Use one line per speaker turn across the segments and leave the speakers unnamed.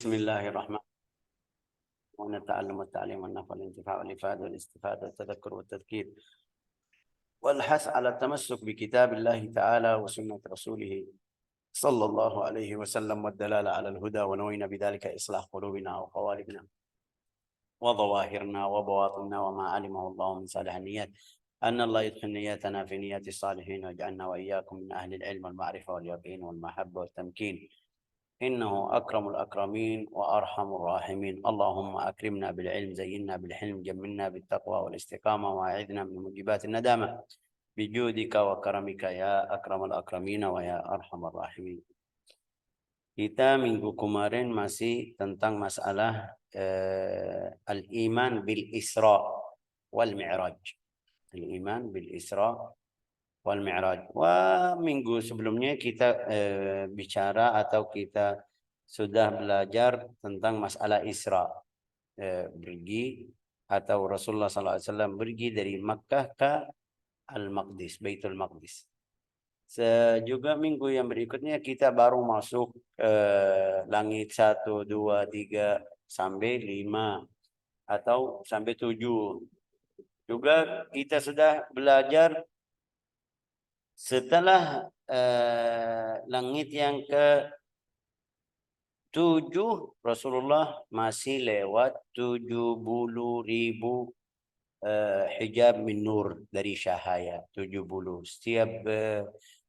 بسم الله الرحمن الرحيم ونتعلم والتعليم والنفع والانتفاع والإفادة والاستفادة والتذكر والتذكير والحث على التمسك بكتاب الله تعالى وسنة رسوله صلى الله عليه وسلم والدلالة على الهدى، ونوينا بذلك إصلاح قلوبنا وقوالبنا وظواهرنا وبواطننا وما علمه الله من صالح النيات، أن الله يدخل نياتنا في نيات الصالحين ويجعلنا وإياكم من أهل العلم والمعرفة واليقين والمحبة والتمكين، إنه أكرم الأكرمين وأرحم الراحمين. اللهم أكرمنا بالعلم، زينا بالحلم، جملنا بالتقوى والاستقامة، وأعذنا من موجبات الندامة بجودك وكرمك يا أكرم الأكرمين ويا أرحم الراحمين. Kita minggu kemarin masih tentang masalah al-iman bil Isra wal Mi'raj. Al-iman bil Isra wal Mi'raj. Wah, minggu sebelumnya kita bicara atau kita sudah belajar tentang masalah Isra, pergi atau Rasulullah SAW pergi dari Makkah ke Al-Maqdis, Baitul Maqdis. Juga minggu yang berikutnya kita baru masuk langit 1, 2, 3 sampai 5 atau sampai 7. Juga kita sudah belajar setelah langit yang ke-7 Rasulullah masih lewat 70.000 hijab min nur dari cahaya. 70. Setiap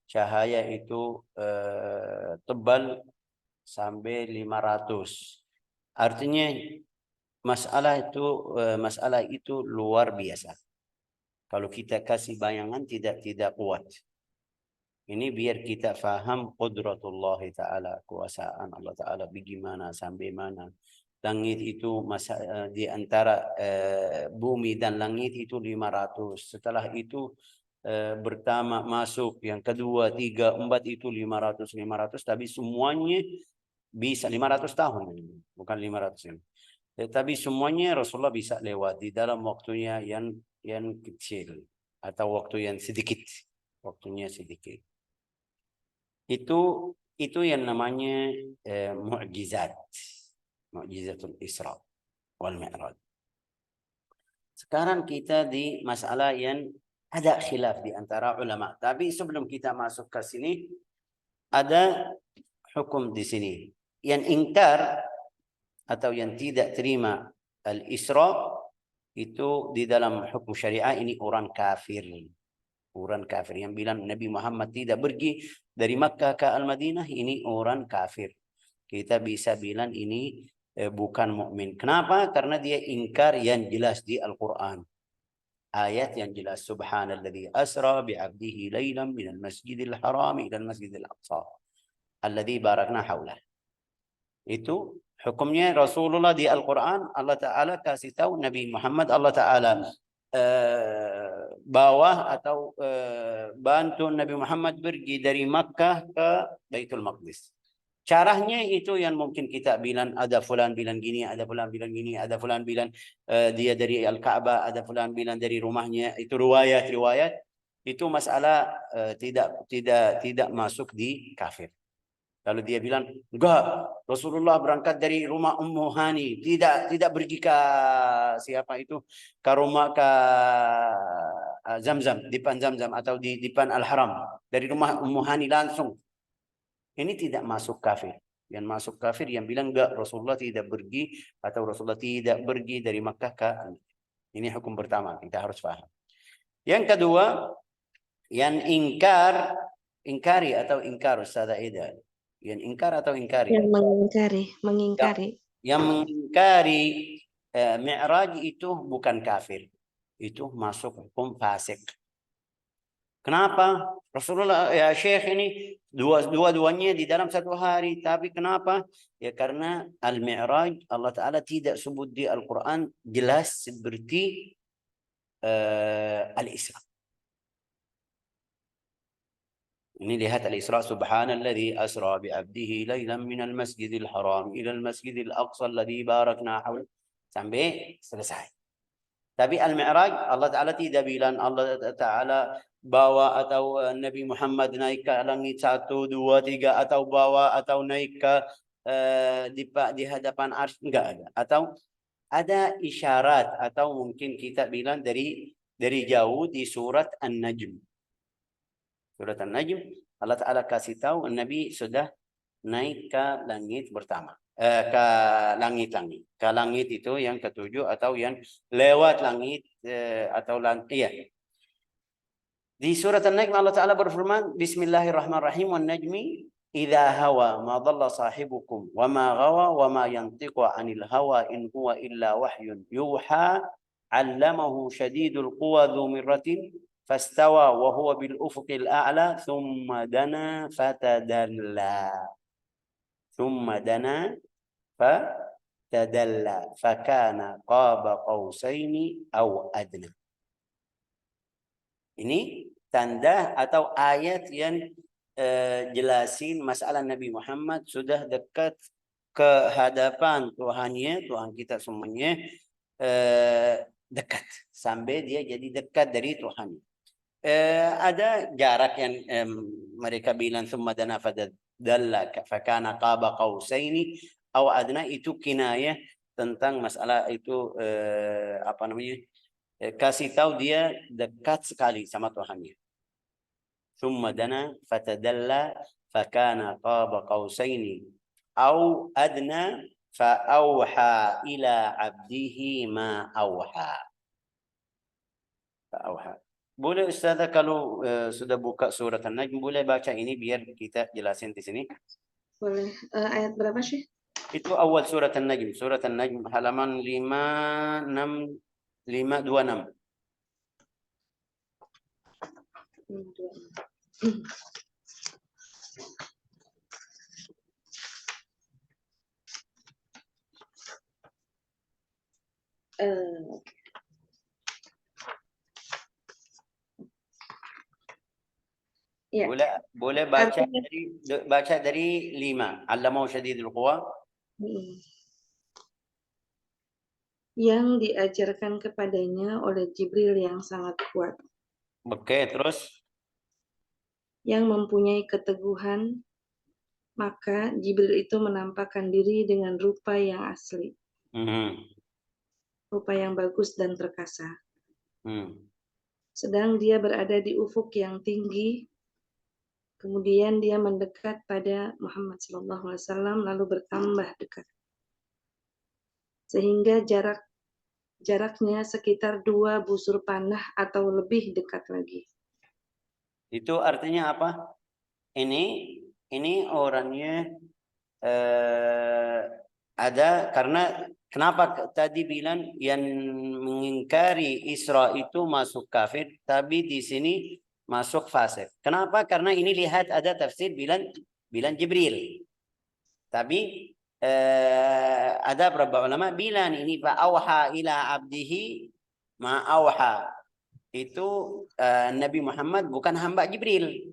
cahaya itu tebal sampai 500. Artinya masalah itu luar biasa. Kalau kita kasih bayangan tidak kuat. Ini biar kita faham qudratullah ta'ala, kuasaan Allah ta'ala bagaimana sampai mana. Langit itu di antara bumi dan langit itu 500. Setelah itu pertama masuk, yang kedua, 3, 4 itu 500, tapi semuanya bisa 500 tahun, bukan 500 ini. Tetapi semuanya Rasulullah bisa lewat di dalam waktunya yang kecil atau waktu yang sedikit, waktunya sedikit. Itu yang namanya mukjizat, mukjizatul Isra wal Mi'raj. Sekarang kita di masalah yang ada khilaf di antara ulama. Tapi sebelum kita masuk ke sini, ada hukum di sini. Yang ingkar atau yang tidak terima al-Isra itu di dalam hukum syariah ini orang kafir. Orang kafir yang bilang Nabi Muhammad tidak pergi dari Makkah ke Al-Madinah, ini orang kafir. Kita bisa bilang ini bukan mukmin. Kenapa? Karena dia ingkar yang jelas di Al-Quran. Ayat yang jelas, subhanalladzi asra bi'abdihi laylan minal masjidil haram ilal masjidil aqsa alladzi barakna haulah. Itu hukumnya Rasulullah di Al-Quran. Allah Ta'ala kasih tahu Nabi Muhammad, Allah Ta'ala bawah atau bantu Nabi Muhammad pergi dari Makkah ke Baitul Maqdis. Caranya itu yang mungkin kita bilang ada fulan bilang gini, ada fulan bilang gini, ada fulan bilang dia dari Al-Ka'bah, ada fulan bilang dari rumahnya. Itu riwayat itu masalah tidak masuk di kafir. Kalau dia bilang enggak, Rasulullah berangkat dari rumah Ummu Hani, tidak pergi ke siapa itu, ke rumah ke Zamzam, dipan Zamzam atau di dipan Al-Haram, dari rumah Ummu Hani langsung. Ini tidak masuk kafir. Yang masuk kafir yang bilang enggak, Rasulullah tidak pergi atau Rasulullah tidak pergi dari Makkah ke. Ini hukum pertama, kita harus paham. Yang kedua, yang ingkari atau ingkar Ustaz Aida. Yang ingkar atau ingkari?
Yang mengingkari.
Yang mengingkari Mi'raj itu bukan kafir. Itu masuk hukum fasik. Kenapa? Rasulullah ya Syekh ini dua-duanya di dalam satu hari. Tapi kenapa? Ya karena Al-Mi'raj Allah Ta'ala tidak sebut di Al-Quran jelas seperti Al-Isra. Ini lihat Al-Isra, subhanalladzi asra bi'abdihi laylan minal masjidil haram ilal masjidil aqsa alladzi barakna hawla, sampai selesai. Tapi Al-Mi'raj Allah Ta'ala tidak bilang Allah Ta'ala bawa atau Nabi Muhammad naik ke langit 1, 2, 3 atau bawa atau naik ke di hadapan arsy? Enggak ada. Atau ada isyarat atau mungkin kita bilang dari jauh di surat An-Najm. Surat An-Najm Allah Ta'ala kasih tahu Nabi sudah naik ke langit pertama. Ke langit-langit. Ke langit itu yang ketujuh atau yang lewat langit atau iya. Di surat An-Najm Allah Ta'ala berfirman, Bismillahirrahmanirrahim, wan najmi idza hawa ma dhalla sahibukum wa ma ghawa wa ma yantiqu 'anil hawa in huwa illa wahyun yuha 'allamahu shadidul quwa dzu mirratin fastawa wa huwa bil ufuqil a'la thumma dana fatadalla fakana qaba qausaini aw adna. Ini tanda atau ayat yang jelasin masalah Nabi Muhammad sudah dekat ke hadapan Tuhannya, Tuhan kita semuanya, dekat sampai dia jadi dekat dari Tuhan. Ada jarak yang mereka bilang summa dana fadalla fakana qaba qausaini aw adna, itu kinayah tentang masalah itu apa namanya? Kasih tahu dia dekat sekali sama Tuhannya. Summa dana fatadalla fakana qaba qausaini au adna fa auha ila abdihi ma auha. Boleh Ustazah kalau sudah buka surat An-Najm boleh baca ini biar kita jelasin di sini.
Boleh. Ayat berapa sih?
Itu awal surat An-Najm. Surat An-Najm halaman 526.
Ya.
Boleh baca dari 5. Allamahu syadidul quwa.
Yang diajarkan kepadanya oleh Jibril yang sangat kuat.
Oke, terus?
Yang mempunyai keteguhan, maka Jibril itu menampakkan diri dengan rupa yang asli. Rupa yang bagus dan perkasa. Sedang dia berada di ufuk yang tinggi, kemudian dia mendekat pada Muhammad SAW lalu bertambah dekat. Sehingga jaraknya sekitar 2 busur panah atau lebih dekat lagi.
Itu artinya apa? Ini orangnya ada karena kenapa tadi bilang yang mengingkari Isra itu masuk kafir, tapi di sini masuk fasik. Kenapa? Karena ini lihat ada tafsir bilang Jibril. Tapi ada beberapa ulama bilang ini fa auha ila abdihi ma auha. Itu Nabi Muhammad bukan hamba Jibril.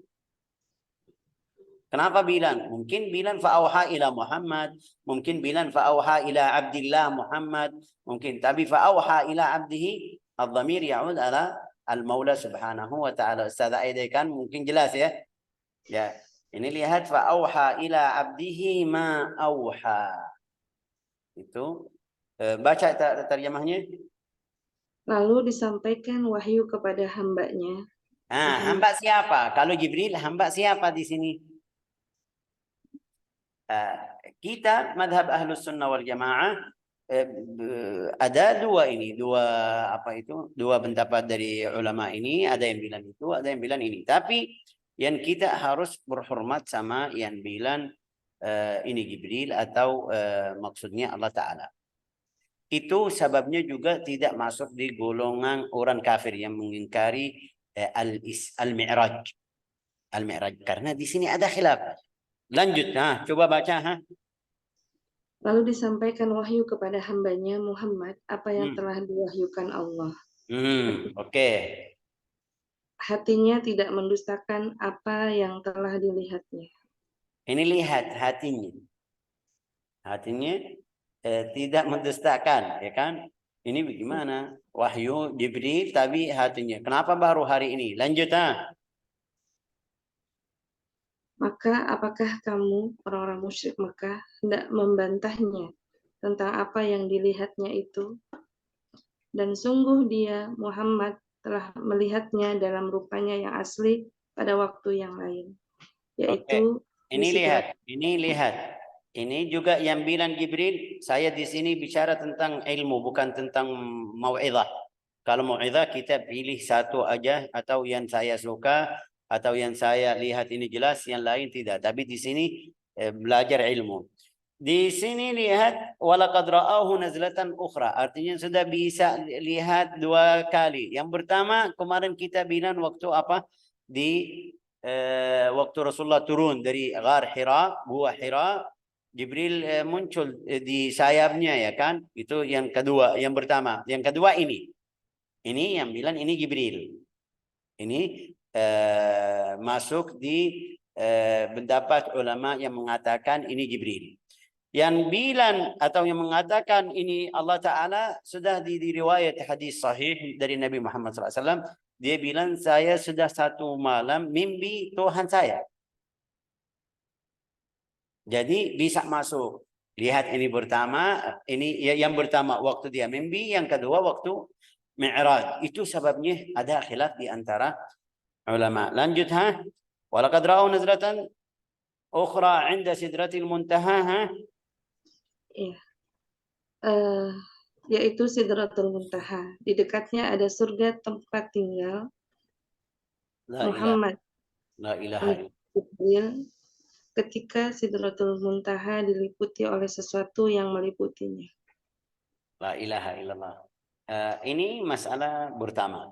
Kenapa bilang? Mungkin bilang fa auha ila Muhammad, mungkin bilang fa auha ila Abdillah Muhammad, mungkin tapi fa auha ila abdihi, ad-dhamir ya'ud ala al-Maula subhanahu wa ta'ala. Ustaz Aida kan mungkin jelas ya. Ya. Ini lihat fa auha ila abdihi ma auha. Itu baca terjemahnya.
Lalu disampaikan wahyu kepada hambanya.
Hamba siapa? Kalau Jibril, hamba siapa di sini? Kita madhab Ahlus Sunnah wal Jamaah ada dua pendapat dari ulama ini, ada yang bilang itu, ada yang bilang ini. Tapi yang kita harus berhormat sama yang bilang ini Jibril atau maksudnya Allah Ta'ala. Itu sebabnya juga tidak masuk di golongan orang kafir yang mengingkari al-Mi'raj. Al-Mi'raj. Karena di sini ada khilaf. Lanjut, coba baca.
Lalu disampaikan wahyu kepada hambanya Muhammad apa yang telah diwahyukan Allah.
Oke.
Hatinya tidak mendustakan apa yang telah dilihatnya.
Ini lihat hatinya. Hatinya tidak mendustakan, ya kan? Ini bagaimana? Wahyu Jibril tapi hatinya. Kenapa baru hari ini? Lanjut.
Maka apakah kamu, orang-orang musyrik Mekah, hendak membantahnya tentang apa yang dilihatnya itu? Dan sungguh dia, Muhammad, telah melihatnya dalam rupanya yang asli pada waktu yang lain,
Oke,
yaitu di
ini
Sidrat.
lihat, ini lihat. Ini juga yang bilang Jibril, saya di sini bicara tentang ilmu, bukan tentang mau'izah. Kalau mau'izah kita pilih satu aja, atau yang saya suka, atau yang saya lihat ini jelas, yang lain tidak. Tapi di sini belajar ilmu. Di sini lihat, walaqad ra'ahu nazlatan ukhra. Artinya sudah bisa lihat dua kali. Yang pertama, kemarin kita bilang waktu apa? Di waktu Rasulullah turun dari Ghar Hira, Gua Hira, Jibril muncul di sayapnya, ya kan? Itu yang kedua, yang pertama. Yang kedua ini. Ini yang bilang ini Jibril. Ini masuk di pendapat ulama yang mengatakan ini Jibril. Yang bilang atau yang mengatakan ini Allah Ta'ala sudah di riwayat hadis sahih dari Nabi Muhammad SAW. Dia bilang saya sudah satu malam mimpi Tuhan saya. Jadi bisa masuk. Lihat ini pertama, ini yang pertama waktu dia mimpi, yang kedua waktu Mi'raj. Itu sebabnya ada khilaf di antara ulama. Lanjut ha. Walaqad ra'au nazlatan ukhra 'inda sidratil muntaha ha.
Ya, yaitu Sidratul Muntaha. Di dekatnya ada surga tempat tinggal
La ilaha
Muhammad
la ilaha
untuk Jibril ketika Sidratul Muntaha diliputi oleh sesuatu yang meliputinya.
la ilaha illallah. Ini masalah pertama.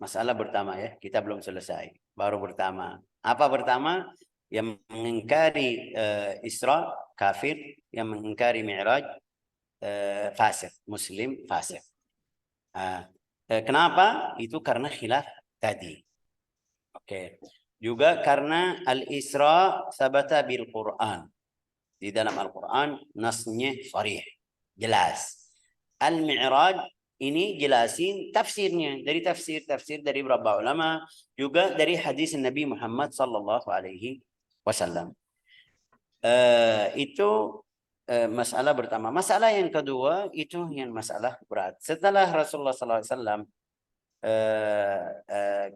Masalah pertama ya, kita belum selesai. Baru pertama. Apa pertama? Yang mengingkari Isra kafir, yang mengingkari Mi'raj fasik, Muslim fasik. Kenapa? Itu karena khilaf tadi. Oke. Juga karena Al-Isra sabata bil Quran. Di dalam Al-Quran nasnya sharih, jelas. Al-Mi'raj ini jelasin tafsirnya dari tafsir dari beberapa ulama, juga dari hadis Nabi Muhammad sallallahu alaihi wasallam. Itu masalah pertama. Masalah yang kedua itu yang masalah berat. Setelah Rasulullah sallallahu alaihi wasallam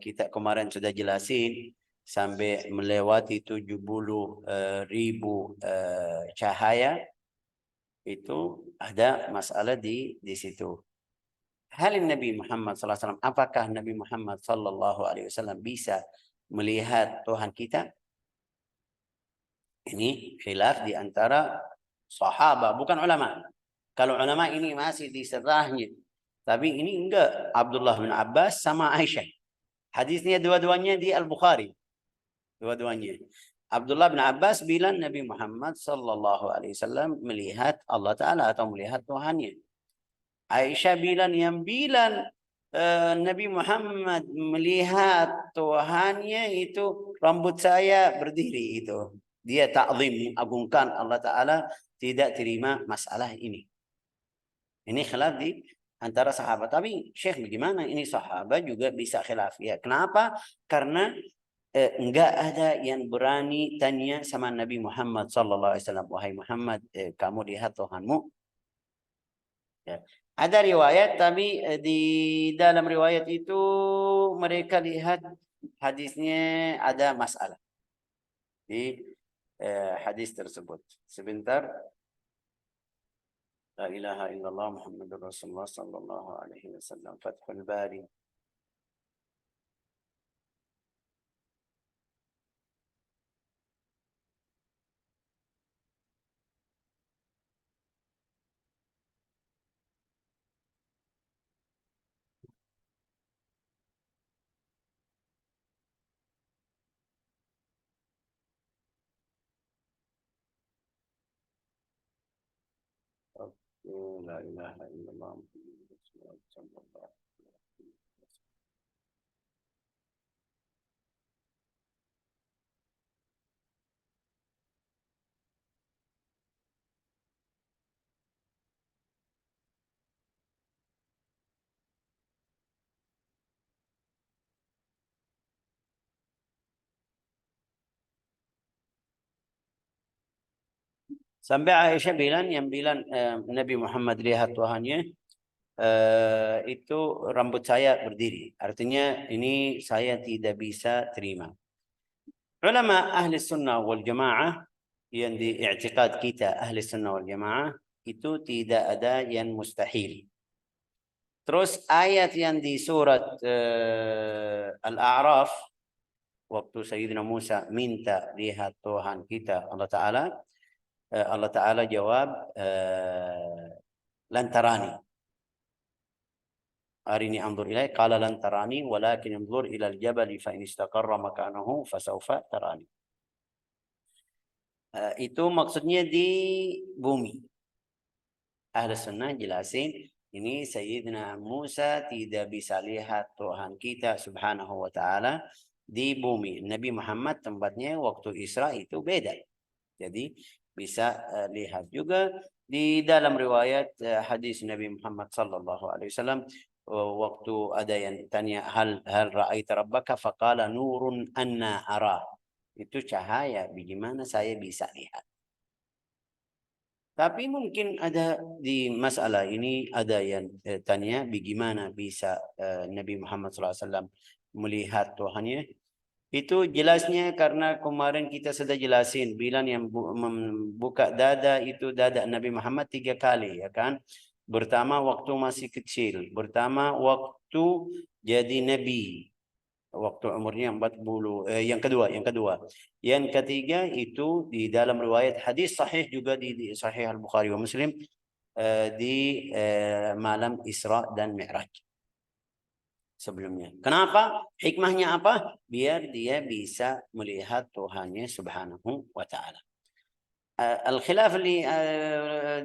kita kemarin sudah jelasin sampai melewati 70.000 cahaya, itu ada masalah di situ. Hal Nabi Muhammad SAW, apakah Nabi Muhammad SAW bisa melihat Tuhan kita? Ini khilaf di antara sahabat, bukan ulama. Kalau ulama ini masih di setelahnya, tapi ini enggak. Abdullah bin Abbas sama Aisyah. Hadisnya dua-duanya di Al-Bukhari. Dua-duanya. Abdullah bin Abbas bilang Nabi Muhammad SAW melihat Allah Ta'ala atau melihat Tuhannya. Aisyah bilang yang bilang Nabi Muhammad melihat Tuhannya itu rambut saya berdiri itu. Dia ta'zim, mengagungkan Allah Ta'ala, tidak terima masalah ini. Ini khilaf di antara sahabat. Tapi Syekh bagaimana ini sahabat juga bisa khilaf? Ya, kenapa? Karena enggak ada yang berani tanya sama Nabi Muhammad SAW. Wahai Muhammad, kamu lihat Tuhanmu? Ya. Ada riwayat, tapi di dalam riwayat itu mereka lihat hadisnya ada masalah di hadis tersebut. Sebentar. La ilaha illallah Muhammadur Rasulullah sallallahu alaihi wasallam. Fathul Bari. La ilaha illallah Muhammadur Rasulullah sallallahu alaihi wasallam. Sampai Aisyah bilang, yang bilang Nabi Muhammad lihat Tuhannya, itu rambut saya berdiri. Artinya ini saya tidak bisa terima. Ulama ahli sunnah wal jamaah yang di i'tiqad kita ahli sunnah wal jamaah itu tidak ada yang mustahil. Terus ayat yang di surat Al-A'raf waktu Sayyidina Musa minta lihat Tuhan kita Allah Ta'ala jawab lan tarani. Arini anzur ilaik qala lan tarani walakin anzur ila al-jabal fa in istaqarra makanahu fasawfa tarani. Itu maksudnya di bumi. Ahli sunnah jelasin ini Sayyidina Musa tidak bisa lihat Tuhan kita subhanahu wa ta'ala di bumi. Nabi Muhammad tempatnya waktu Isra itu beda. Jadi bisa lihat juga di dalam riwayat hadis Nabi Muhammad sallallahu alaihi wasallam waktu ada yang tanya hal ra'aita rabbaka faqala nurun anna ara. Itu cahaya, bagaimana saya bisa lihat. Tapi mungkin ada di masalah ini ada yang tanya bagaimana bisa Nabi Muhammad SAW melihat Tuhannya. Itu jelasnya karena kemarin kita sudah jelasin bilang yang membuka dada itu dada Nabi Muhammad 3 kali, ya kan? Pertama waktu masih kecil, pertama waktu jadi Nabi, waktu umurnya 40, yang kedua. Yang ketiga itu di dalam riwayat hadis sahih juga di Sahih Al-Bukhari wa Muslim di malam Isra dan Mi'raj. Sebelumnya. Kenapa? Hikmahnya apa? Biar dia bisa melihat Tuhannya subhanahu wa ta'ala. Al-khilaf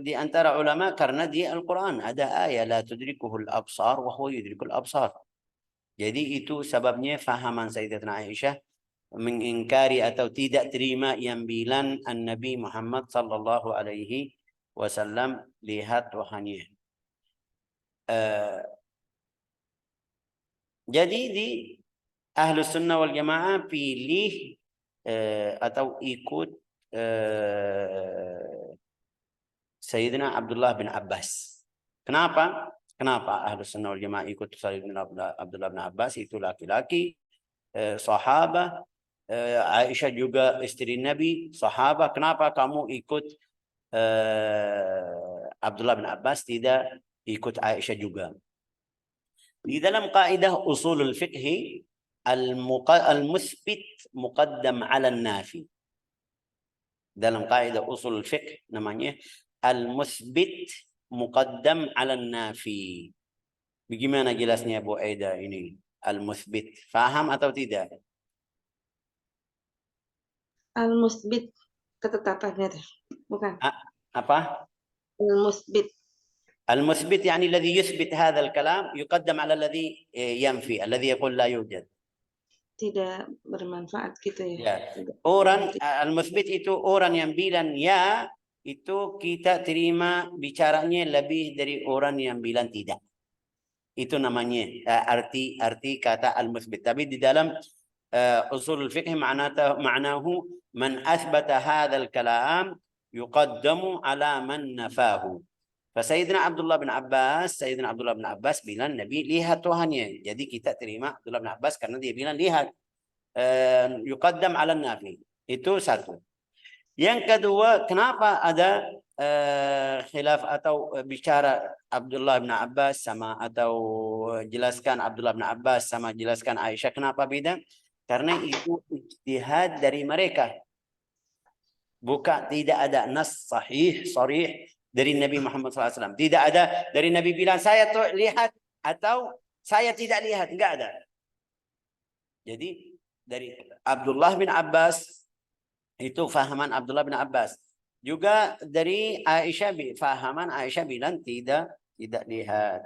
di antara ulama karena di Al-Quran ada ayat la tudrikuhul absar wa huwa yudrikul absar. Jadi itu sebabnya fahaman Sayyidatina Aisyah mengingkari atau tidak terima yang bilang Nabi Muhammad sallallahu alaihi wasallam lihat Tuhannya. Jadi di Ahlus Sunnah wal Jamaah pilih atau ikut Sayyidina Abdullah bin Abbas. Kenapa? Kenapa Ahlus Sunnah wal Jamaah ikut Sayyidina Abdullah bin Abbas? Itu laki-laki, sahabat, Aisyah juga istri Nabi, sahabat. Kenapa kamu ikut Abdullah bin Abbas, tidak ikut Aisyah juga? Di dalam kaidah usulul fiqh al-musbit muqaddam 'ala an-nafi. Dalam kaidah usulul fiqh namanya al-musbit muqaddam 'ala an-nafi. Bagaimana jelasnya Bu Aida ini? Al-musbit. Faham atau tidak?
Al-musbit ketetapannya, bukan?
Apa?
Al-musbit.
المثبت يعني الذي يثبت هذا الكلام يقدم على الذي ينفي الذي يقول لا يوجد.
Tidak bermanfaat gitu
Ya.
ya.
Orang al-muthbit itu orang yang bilang ya, itu kita terima bicaranya lebih dari orang yang bilang tidak. Itu namanya arti kata al-muthbit. Tapi di dalam usul al-fiqh ma'nahu man athbata hadha al-kalam yuqaddamu ala man nafahu. Sayyidina Abdullah bin Abbas bilang Nabi lihat Tuhannya. Jadi kita terima Abdullah bin Abbas karena dia bilang lihat. Yuqaddam ala nafi. Itu satu. Yang kedua, kenapa ada khilaf atau bicara Abdullah bin Abbas sama atau jelaskan Abdullah bin Abbas sama jelaskan Aisyah, kenapa beda? Karena itu ijtihad dari mereka. Bukan, tidak ada nas sahih, sharih dari Nabi Muhammad SAW. Tidak ada dari Nabi bilang saya tuh lihat atau saya tidak lihat. Enggak ada. Jadi dari Abdullah bin Abbas itu fahaman Abdullah bin Abbas. Juga dari Aisyah, fahaman Aisyah bilang tidak lihat.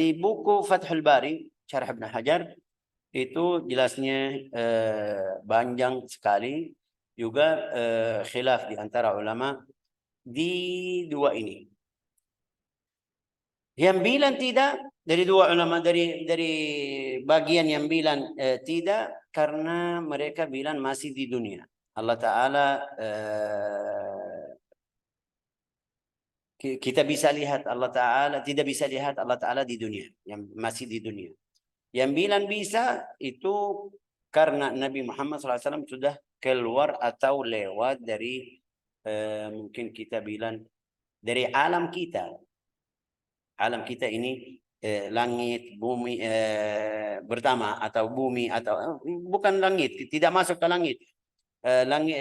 Di buku Fathul Bari, Syarah Ibn Hajar, itu jelasnya panjang sekali. Juga khilaf di antara ulama di dua ini. Yang bilang tidak dari dua ulama, dari bagian yang bilang tidak karena mereka bilang masih di dunia. Allah Ta'ala kita bisa lihat Allah Ta'ala, tidak bisa lihat Allah Ta'ala di dunia, yang masih di dunia. Yang bilang bisa itu karena Nabi Muhammad SAW sudah keluar atau lewat dari mungkin kita bilang dari alam kita. Alam kita ini langit, bumi pertama atau bumi atau bukan langit, tidak masuk ke langit. Langit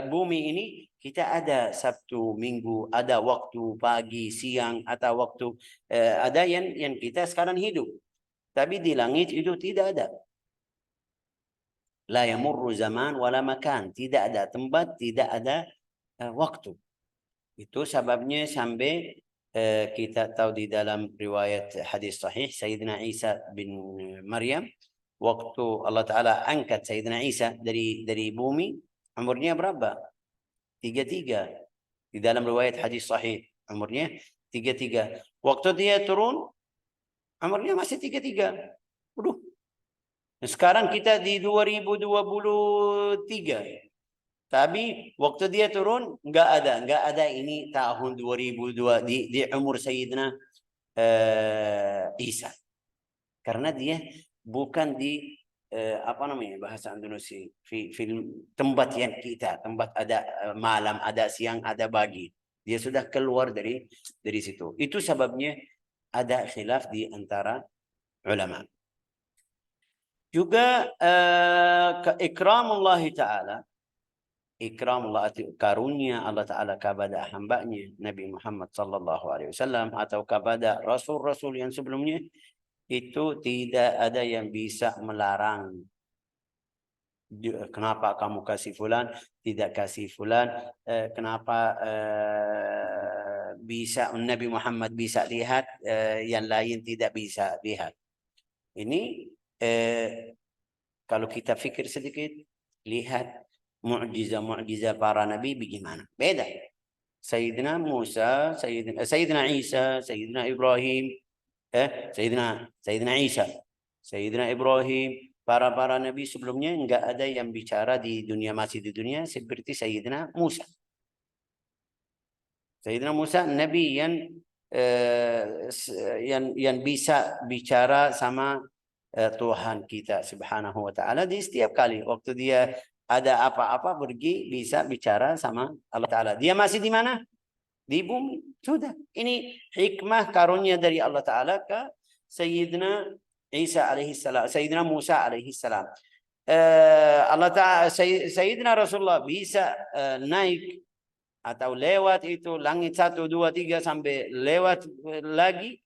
bumi ini kita ada Sabtu, Minggu, ada waktu pagi, siang, atau waktu ada yang kita sekarang hidup. Tapi di langit itu tidak ada. La yamurru zaman wala makan, tidak ada tempat, tidak ada waktu. Itu sebabnya sampai kita tahu di dalam riwayat hadis sahih Sayyidina Isa bin Maryam, waktu Allah Ta'ala angkat Sayyidina Isa dari bumi, umurnya berapa? 33. Di dalam riwayat hadis sahih umurnya 33. Waktu dia turun umurnya masih 33. Waduh. Sekarang kita di 2023. Tapi waktu dia turun enggak ada ini tahun 2002 di umur Sayyidina Isa. Karena dia bukan di apa namanya bahasa Indonesia tempat yang kita, tempat ada malam, ada siang, ada pagi. Dia sudah keluar dari situ. Itu sebabnya ada khilaf di antara ulama. Juga ikramullah Ta'ala, ikramullah, karunia Allah Ta'ala kepada hambanya Nabi Muhammad sallallahu alaihi wasallam atau kepada rasul-rasul yang sebelumnya, itu tidak ada yang bisa melarang. Kenapa kamu kasih fulan, tidak kasih fulan? Kenapa bisa Nabi Muhammad bisa lihat, yang lain tidak bisa lihat? Ini kalau kita fikir sedikit, lihat mukjizat para nabi bagaimana? Beda. Sayyidina Musa, Sayyidina Isa, Sayyidina Ibrahim, Sayyidina Isa, Sayyidina Ibrahim, para nabi sebelumnya enggak ada yang bicara di dunia, masih di dunia seperti Sayyidina Musa. Sayyidina Musa nabi yang bisa bicara sama Tuhan kita Subhanahu wa Ta'ala. Di setiap kali waktu dia ada apa-apa pergi bisa bicara sama Allah Ta'ala. Dia masih di mana? Di bumi. Sudah. Ini hikmah karunia dari Allah Ta'ala ke Sayyidina Isa alaihissalam, Sayyidina Musa alaihissalam. Allah Ta'ala, Sayyidina Rasulullah bisa naik atau lewat itu langit 1, 2, 3 sampai lewat lagi,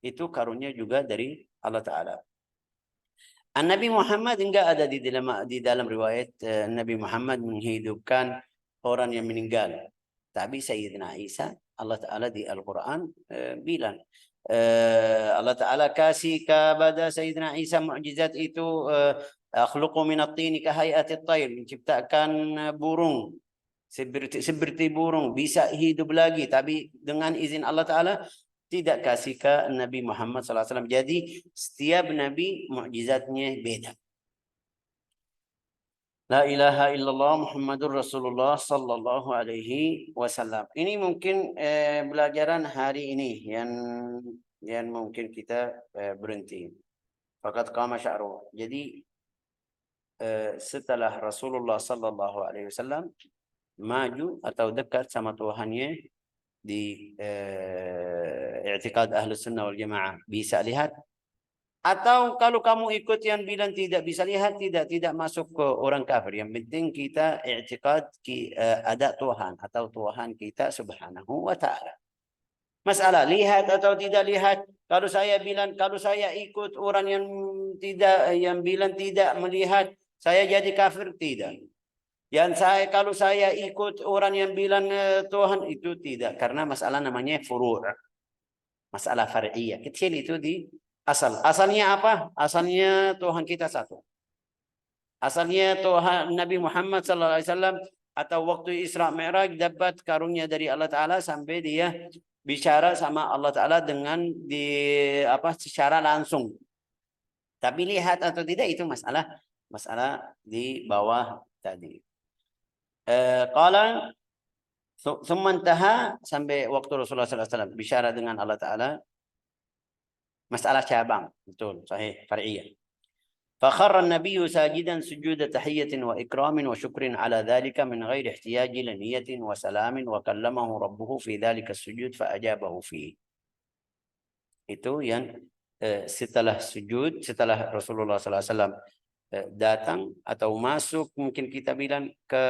itu karunia juga dari Allah Ta'ala. Nabi Muhammad enggak ada di dalam riwayat Nabi Muhammad menghidupkan orang yang meninggal. Tapi Sayyidina Isa, Allah Ta'ala di Al-Quran bilang, Allah Ta'ala kasih kepada Sayyidina Isa mukjizat itu, akhluqu minat tini kahayati at-tayr, menciptakan burung seperti burung, bisa hidup lagi, tapi dengan izin Allah Ta'ala, tidak kasih ke Nabi Muhammad SAW. Jadi setiap Nabi mukjizatnya beda. La ilaha illallah Muhammadur Rasulullah sallallahu alaihi wasallam. Ini mungkin pelajaran hari ini yang mungkin kita berhenti. Fakat qama sya'ru. Jadi setelah Rasulullah sallallahu alaihi wasallam maju atau dekat sama Tuhannya di i'tiqad Ahlus Sunnah wal Jamaah, bisa lihat. Atau kalau kamu ikut yang bilang tidak bisa lihat, tidak masuk ke orang kafir. Yang penting kita i'tiqad ada Tuhan atau Tuhan kita Subhanahu wa Ta'ala. Masalah lihat atau tidak lihat, kalau saya ikut orang yang bilang tidak melihat, saya jadi kafir, tidak. Kalau saya ikut orang yang bilang Tuhan, itu tidak, karena masalah namanya furu', masalah far'iyah, kecil itu di asalnya apa? Asalnya Tuhan kita satu. Asalnya Tuhan Nabi Muhammad SAW atau waktu Isra Mi'raj dapat karunia dari Allah Ta'ala sampai dia bicara sama Allah Ta'ala dengan secara langsung. Tapi lihat atau tidak itu masalah di bawah tadi. Qala Thumma intaha sampai waktu Rasulullah SAW bicara dengan Allah Ta'ala. Masalah cabang. Betul, sahih, far'iyah. فخر النبي ساجدا سجود تحية وإكرام وشكر على ذلك من غير احتياج لنية وسلام وكلمه ربه في ذلك السجود فأجابه فيه. Itu yang setelah sujud, setelah Rasulullah SAW datang atau masuk, mungkin kita bilang ke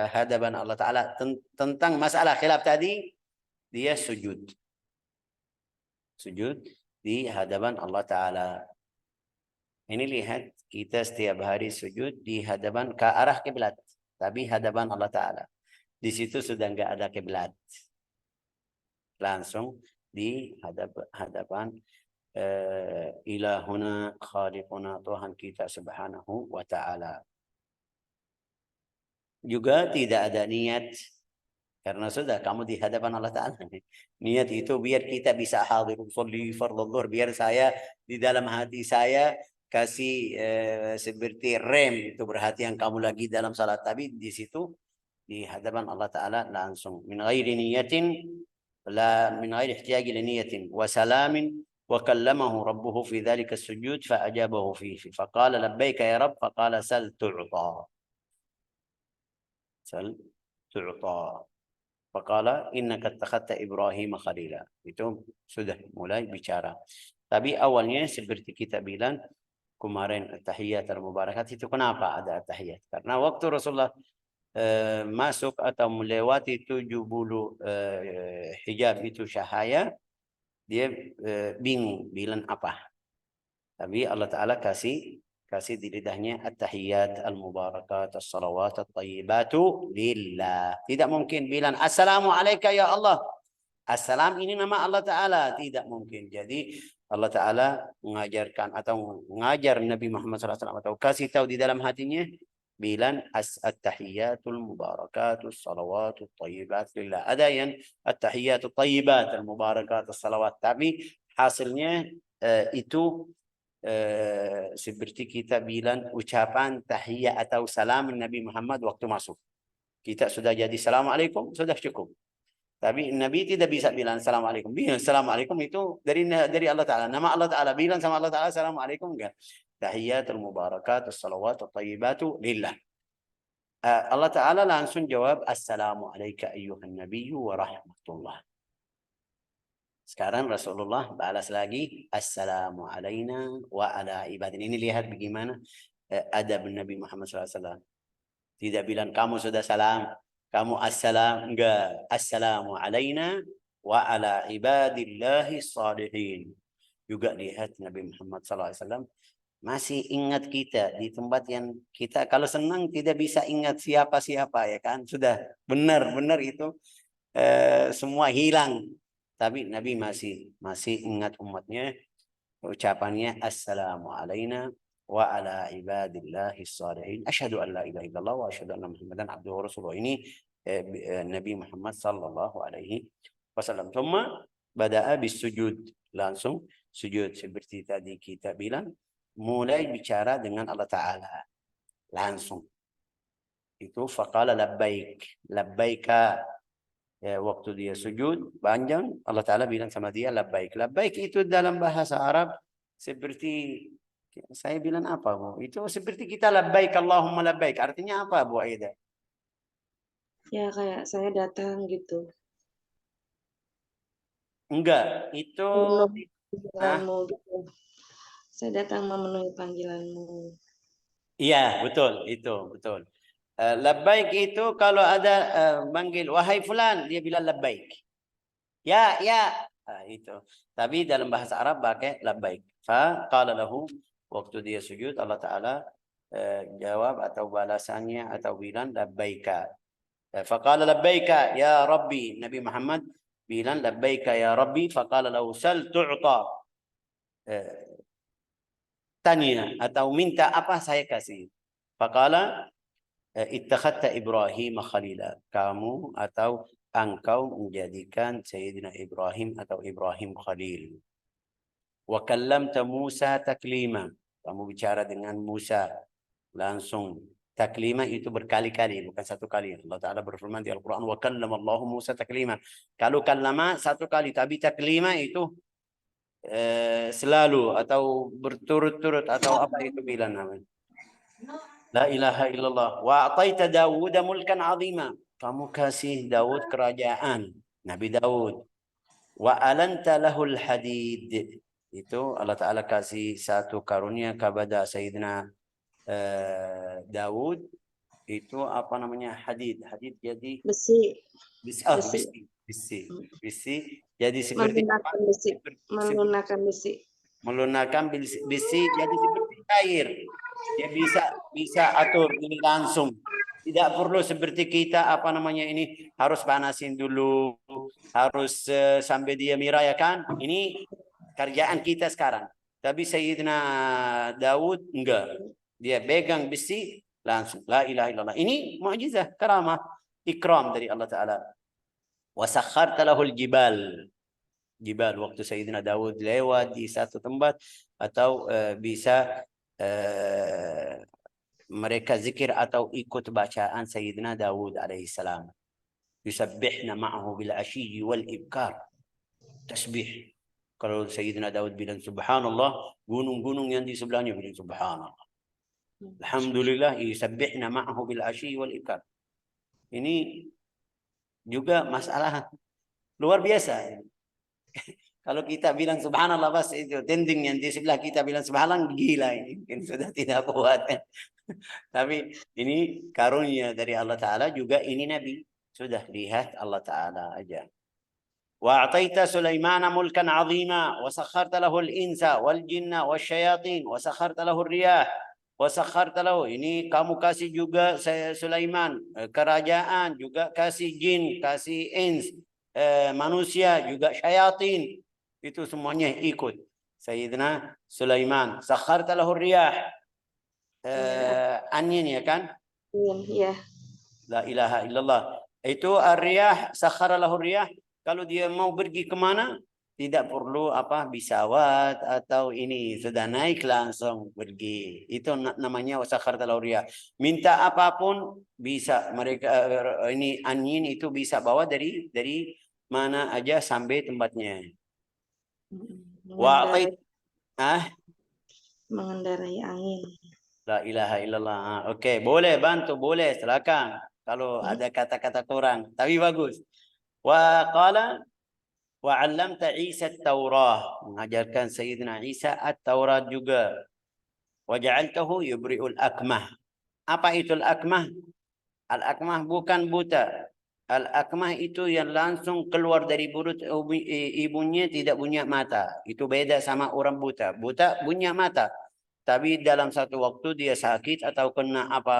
hadapan Allah Ta'ala tentang masalah khilaf tadi, dia sujud. Sujud di hadapan Allah Ta'ala. Ini lihat, kita setiap hari sujud di hadapan ke arah kiblat, tapi hadapan Allah Ta'ala. Di situ sudah enggak ada kiblat. Langsung di hadapan ilahuna khaliquna, Tuhan kita subhanahu wa ta'ala. Juga tidak ada niat, karena sudah kamu di hadapan Allah Ta'ala. Niat itu biar kita bisa hadir, usolli fardhu dhuhr, biar saya di dalam hati saya kasih seperti rem, itu berarti yang kamu lagi dalam salat. Tapi di situ di hadapan Allah Ta'ala langsung min ghairi niyatin, la min ghairi ihtiyaj li niyatin wa salamin, wa kallamahu rabbuhu fi dhalika as-sujud fa ajabahu fihi fa qala labbaika ya rabb fa qala sal tu'ta. Sal tu'ta. Faqala innaka attakhadta Ibrahim khalila. Itu sudah mulai bicara. Tapi awalnya seperti kita bilang kemarin, at-tahiyat al-mubarakat itu kenapa ada at-tahiyat? Karena waktu Rasulullah masuk atau melewati 70 hijab itu syahaya, dia bingung bilang apa. Tapi Allah Ta'ala kasih di lidahnya at-tahiyat al-mubarakat, as-salawat, at-tayyibatu lillah. Tidak mungkin bilang assalamualaikum ya Allah. Assalam ini nama Allah Ta'ala. Tidak mungkin. Jadi Allah Ta'ala mengajarkan atau mengajar Nabi Muhammad SAW atau kasih tahu di dalam hatinya, bilang at-tahiyatul mubarakatus salawatul tayyibat lillah. Ada yang at-tahiyatul tayyibat al-mubarakat as-salawat. Tapi hasilnya itu seperti kita bilang ucapan tahiyat atau salam Nabi Muhammad waktu masuk. Kita sudah jadi assalamualaikum, sudah cukup. Tapi Nabi tidak bisa bilang assalamualaikum. Bilang assalamualaikum itu dari Allah Ta'ala. Nama Allah Ta'ala, bilang sama Allah Ta'ala assalamualaikum enggak. Tahiyatul mubarakat, as-salawat, at-tayyibatu lillah. Allah Ta'ala langsung jawab assalamu alayka ayyuhan nabiyyu wa rahmatullah. Sekarang Rasulullah balas lagi assalamu alayna wa ala ibadin. Ini lihat bagaimana adab Nabi Muhammad SAW. Tidak bilang kamu sudah salam, kamu assalam, enggak. Assalamu alayna wa ala ibadillahi salihin. Juga lihat Nabi Muhammad SAW masih ingat kita di tempat yang kita kalau senang tidak bisa ingat siapa-siapa, ya kan. Sudah benar-benar itu semua hilang. Tapi Nabi masih ingat umatnya, ucapannya assalamu alayna wa ala ibadillahi salihin asyhadu an la ilaha illallah wa asyhadu anna muhammadan abduhu wa rasuluh. Ini Nabi Muhammad sallallahu alaihi wasallam. Thumma bada'a bis sujud, langsung sujud seperti tadi kita bilang, mulai bicara dengan Allah Ta'ala langsung. Itu faqala labbaik, labbaika. Waktu dia sujud panjang, Allah Ta'ala bilang sama dia labbaik. Labbaik itu dalam bahasa Arab seperti, saya bilang apa Bu? Itu seperti kita labbaik Allahumma labbaik. Artinya apa Bu Aida?
Ya kayak saya datang gitu.
Enggak, itu
Memenuhi panggilanmu gitu. Saya datang memenuhi panggilanmu. Iya,
betul, itu betul. Labbaik itu kalau ada manggil wahai fulan, dia bilang labbaik. Ya, itu. Tapi dalam bahasa Arab pakai labbaik. Fa qala lahu, waktu dia sujud Allah Ta'ala jawab atau balasannya atau bilang labbaika. Fa qala labbaika ya Rabbi. Nabi Muhammad bilang labbaika ya Rabbi. Fa qala lahu sal tu'ta. Tanya atau minta apa saya kasih. Fa qala ittakhadta Ibrahim khalila. Kamu atau engkau menjadikan Sayyidina Ibrahim atau Ibrahim khalil. Wa kallamta Musa taklima. Kamu bicara dengan Musa langsung Taklima itu berkali-kali, bukan satu kali. Allah Ta'ala berfirman di Al-Quran, wa kallama Allahu Musa taklima. Kalau kallama satu kali, tapi taklima itu selalu atau berturut-turut atau apa itu bilang namanya. La ilaha illallah. Wa ataita Dawud mulkan azima. Kamu kasih Daud kerajaan, Nabi Daud. Wa alanta lahul hadid. Itu Allah Ta'ala kasih satu karunia kepada Sayyidina Daud. Itu apa namanya? Hadid. Hadid jadi
Besi.
besi. Jadi seperti
melunakkan besi. Melunakkan besi.
Melunakkan besi jadi seperti air. Dia bisa atur ini langsung. Tidak perlu seperti kita apa namanya ini harus panasin dulu, harus sampai dia merah ya kan? Ini kerjaan kita sekarang. Tapi Sayyidina Daud enggak. Dia pegang besi langsung. La ilaha illallah. Ini mukjizah, karamah, ikram dari Allah Ta'ala. Wa sakharta lahul jibal. Jibal waktu Sayyidina Daud lewat di satu tempat atau bisa mereka zikir atau ikut bacaan Sayyidina Daud alaihissalam. Yusabbihna ma'ahu bil ashyi wal ibkar. Tasbih. Kalau Sayyidina Daud bilang subhanallah, gunung-gunung yang di sebelahnya bilang subhanallah. Alhamdulillah, yusabbihna ma'ahu bil ashyi wal ibkar. Ini juga masalah luar biasa. Kalau kita bilang subhanallah bas itu tending yang di sebelah kita bilang subhanallah gila ini mungkin sudah tidak kuat. Tapi ini karunia dari Allah Ta'ala juga ini Nabi. Sudah lihat Allah Ta'ala aja. Wa ataita Sulaimana mulkan azima wa sakharta lahu al-insa wal jinna wasyayatin wa sakharta lahu ar-riyah wa sakharta lahu. Ini kamu kasih juga Sulaiman kerajaan, juga kasih jin, kasih ins, manusia, juga syayatin. Itu semuanya ikut Sayyidina Sulaiman. Sakharta lahu riyah. Angin ya kan?
Iya.
La ilaha illallah. Itu ar-riyah, sakhara lahu riyah. Kalau dia mau pergi kemana, tidak perlu apa bisawat atau ini sudah naik langsung pergi. Itu namanya sakharta lahu riyah. Minta apapun bisa mereka ini angin itu bisa bawa dari mana aja sampai tempatnya.
Mengendarai angin.
La ilaha illallah. Oke, boleh bantu, boleh silakan. Kalau ada kata-kata kurang, tapi bagus. Wa qala wa 'allamta Isa at-Taurah, mengajarkan Sayyidina Isa at-Taurat juga. Wa ja'altahu yubri'ul akmah. Apa itu al-akmah? Al-akmah bukan buta. Al-akmah itu yang langsung keluar dari perut ibunya tidak punya mata. Itu beda sama orang buta. Buta punya mata. Tapi dalam satu waktu dia sakit atau kena apa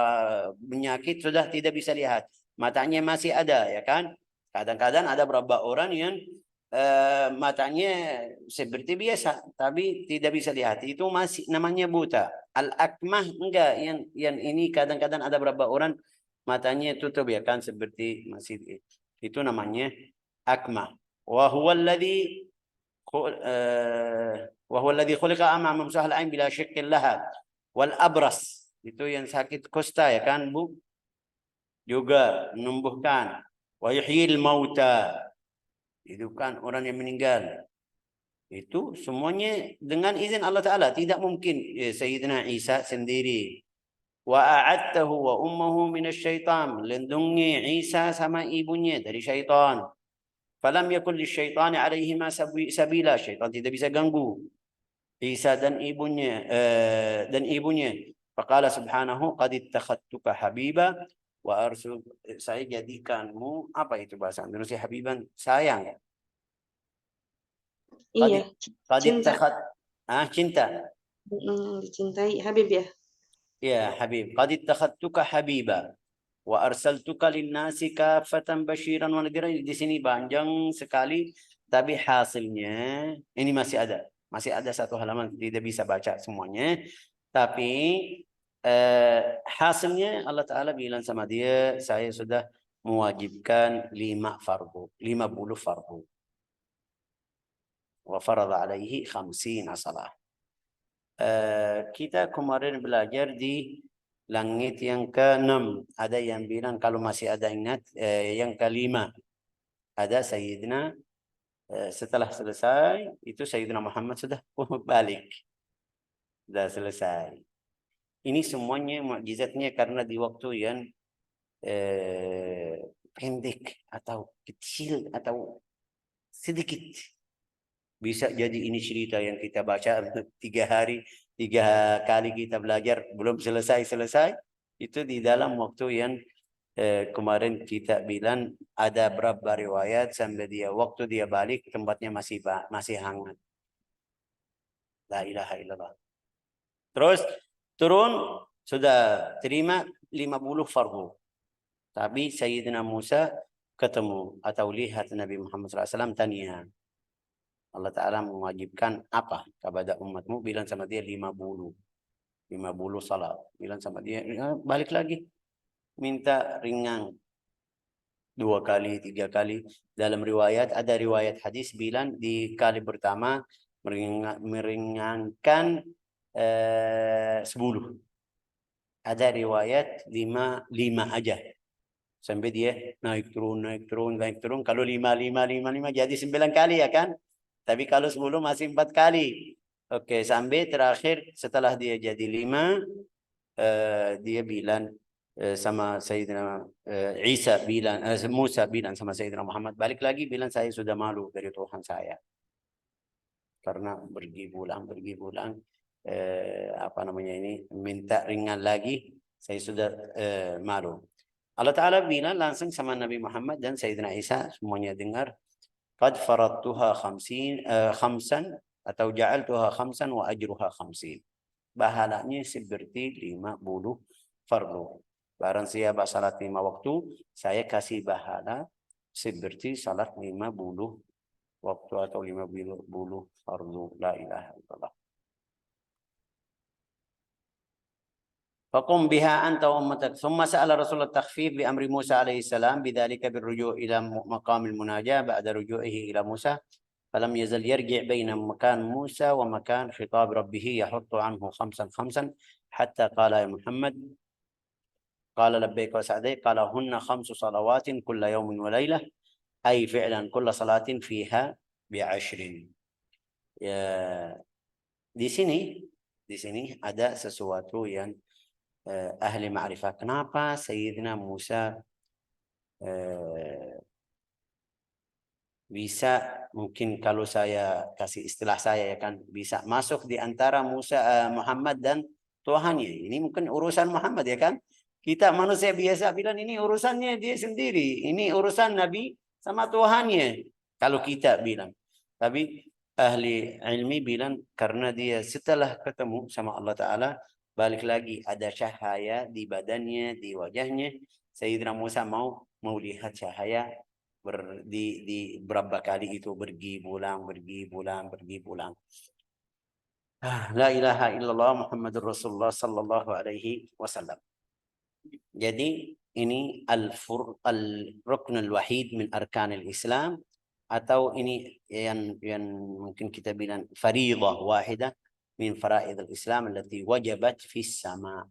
penyakit sudah tidak bisa lihat. Matanya masih ada ya kan? Kadang-kadang ada beberapa orang yang matanya seperti biasa tapi tidak bisa lihat. Itu masih namanya buta. Al-akmah enggak, yang ini kadang-kadang ada beberapa orang matanya tutup ya kan seperti masih itu namanya akmah. Wa huwa alladhi وهو الذي خلق أعمى ممسوح العين بلا شق لها والأبرص itu yang sakit kusta ya kan Bu, juga menumbuhkan. Wa yuhyil mauta, itu kan orang yang meninggal. Itu semuanya dengan izin Allah Ta'ala. Tidak mungkin Sayyidina Isa sendiri. Wa a'adtahu wa ummuhu minasyaitan, melindungi Isa sama ibunya dari syaitan. Falam yakul lisyaitani alaihima sabila, syaitan tidak bisa ganggu Isa dan ibunya Faqala subhanahu qad ittakhadtuka habiba wa arsul, saya jadikanmu apa itu bahasa Indonesia habiban, sayang ya.
Iya.
Cinta. Cinta.
Dicintai, Habib ya.
Ya, Habib. Qad ittakhadtuka habiba wa arsaltuka linnasi kafatan basyiran wa nadhiran. Di sini panjang sekali, tapi hasilnya ini masih ada satu halaman, tidak bisa baca semuanya. Tapi hasilnya Allah Ta'ala bilang sama dia, saya sudah mewajibkan 50 fardu. Wa farada alaihi 50 salah. Kita kemarin belajar di Langit yang ke-6. Ada yang bilang kalau masih ada ingat yang ke-5. Ada Sayyidina setelah selesai itu Sayyidina Muhammad sudah balik. Sudah selesai. Ini semuanya mukjizatnya karena di waktu yang pendek atau kecil atau sedikit. Bisa jadi ini cerita yang kita baca 3 hari, 3 kali kita belajar belum selesai. Itu di dalam waktu yang kemarin kita bilang ada berapa riwayat sampai waktu dia balik tempatnya masih hangat. La ilaha illallah. Terus turun sudah terima 50 fardu. Tapi Sayyidina Musa ketemu atau lihat Nabi Muhammad SAW tanya. Allah Ta'ala mewajibkan apa kepada umatmu? Bilang sama dia 50 salat. Bilang sama dia, balik lagi. Minta ringan 2 kali, 3 kali. Dalam riwayat, ada riwayat hadis bilang di kali pertama meringankan 10. Ada riwayat 5 aja. Sampai dia naik turun. Kalau 5 jadi 9 kali ya kan? Tapi kalau 10 masih 4 kali. Oke, sampai terakhir setelah dia jadi 5, dia bilang sama Sayyidina Isa bilang, Musa bilang sama Sayyidina Muhammad, balik lagi bilang saya sudah malu dari Tuhan saya. Karena pergi pulang, minta ringan lagi, saya sudah malu. Allah Ta'ala bilang langsung sama Nabi Muhammad dan Sayyidina Isa, semuanya dengar, qad faradtuha khamsan atau ja'altuha khamsan wa ajruha khamsin. Bahalanya seperti 50 fardu. Barang siapa salat 5 waktu, saya kasih bahala seperti salat 50 waktu atau 50 fardu. La ilaha illallah. فقم بها أنت وأمتك ثم سأل رسول التخفيف بأمر موسى عليه السلام بذلك بالرجوع إلى مقام المناجاة بعد رجوعه إلى موسى فلم يزل يرجع بين مكان موسى ومكان خطاب ربه يحط عنه خمسا حتى قال يا محمد قال لبيك وسعديك قال هن 5 صلوات كل يوم وليلة أي فعلا كل صلاة فيها ب10. Di sini ada sesuatu yang ahli ma'rifah. Kenapa Sayyidina Musa bisa, mungkin kalau saya kasih istilah saya ya kan, bisa masuk di antara Muhammad dan Tuhannya. Ini mungkin urusan Muhammad ya kan. Kita manusia biasa bilang ini urusannya dia sendiri. Ini urusan Nabi sama Tuhannya. Kalau kita bilang. Tapi ahli ilmi bilang karena dia setelah ketemu sama Allah Ta'ala, balik lagi ada cahaya di badannya, di wajahnya. Sayyidina Musa mau lihat cahaya di berapa kali itu pergi pulang. La ilaha illallah Muhammadur Rasulullah sallallahu alaihi wasallam. Jadi ini al-rukn al-wahid min arkan al-Islam, atau ini yang mungkin kita bilang fariidah wahidah min faraid al-Islam allati wajabat fis sama.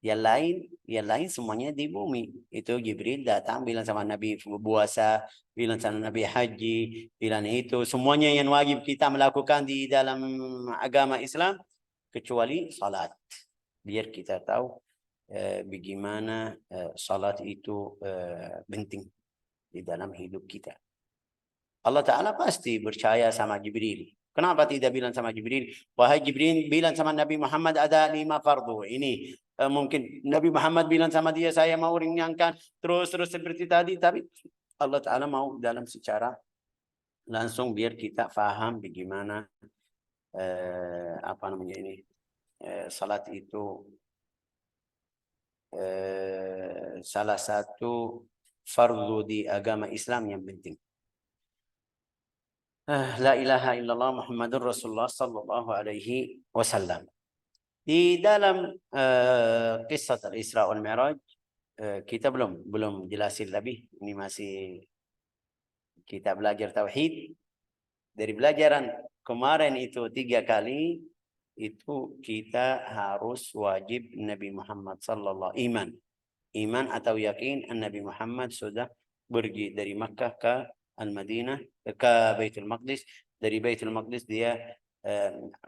Yang lain semuanya di bumi. Itu Jibril datang bilang sama Nabi puasa, bilang sama Nabi haji, bilang itu semuanya yang wajib kita melakukan di dalam agama Islam kecuali salat. Biar kita tahu bagaimana salat itu penting di dalam hidup kita. Allah Ta'ala pasti percaya sama Jibril. Kenapa tidak bilang sama Jibril, wahai Jibril bilang sama Nabi Muhammad ada 5 fardu. Ini mungkin Nabi Muhammad bilang sama dia, saya mau ringankan terus seperti tadi. Tapi Allah Ta'ala mau dalam secara langsung biar kita faham bagaimana salat itu salah satu fardu di agama Islam yang penting. La ilaha illallah Muhammadur Rasulullah sallallahu alaihi wasallam. Di dalam kisah al-Isra wal Mi'raj kita belum jelasin lebih. Ini masih kita belajar tauhid. Dari pelajaran kemarin itu 3 kali itu kita harus wajib Nabi Muhammad sallallahu iman atau yakin Nabi Muhammad sudah pergi dari Makkah ke Al-Madinah ke Baitul Maqdis, dari Baitul Maqdis dia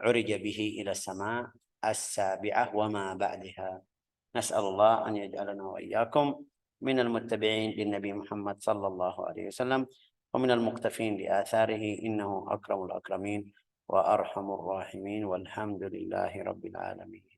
urija bihi ila sama as-sabi'ah wa ma ba'daha. Nas'alullah an yaj'alana wa iyyakum min al-muttabi'in lin-nabi Muhammad sallallahu alaihi wasallam wa min al-muqtafin li atharihi innahu akramul akramin wa arhamur rahimin walhamdulillahi rabbil alamin.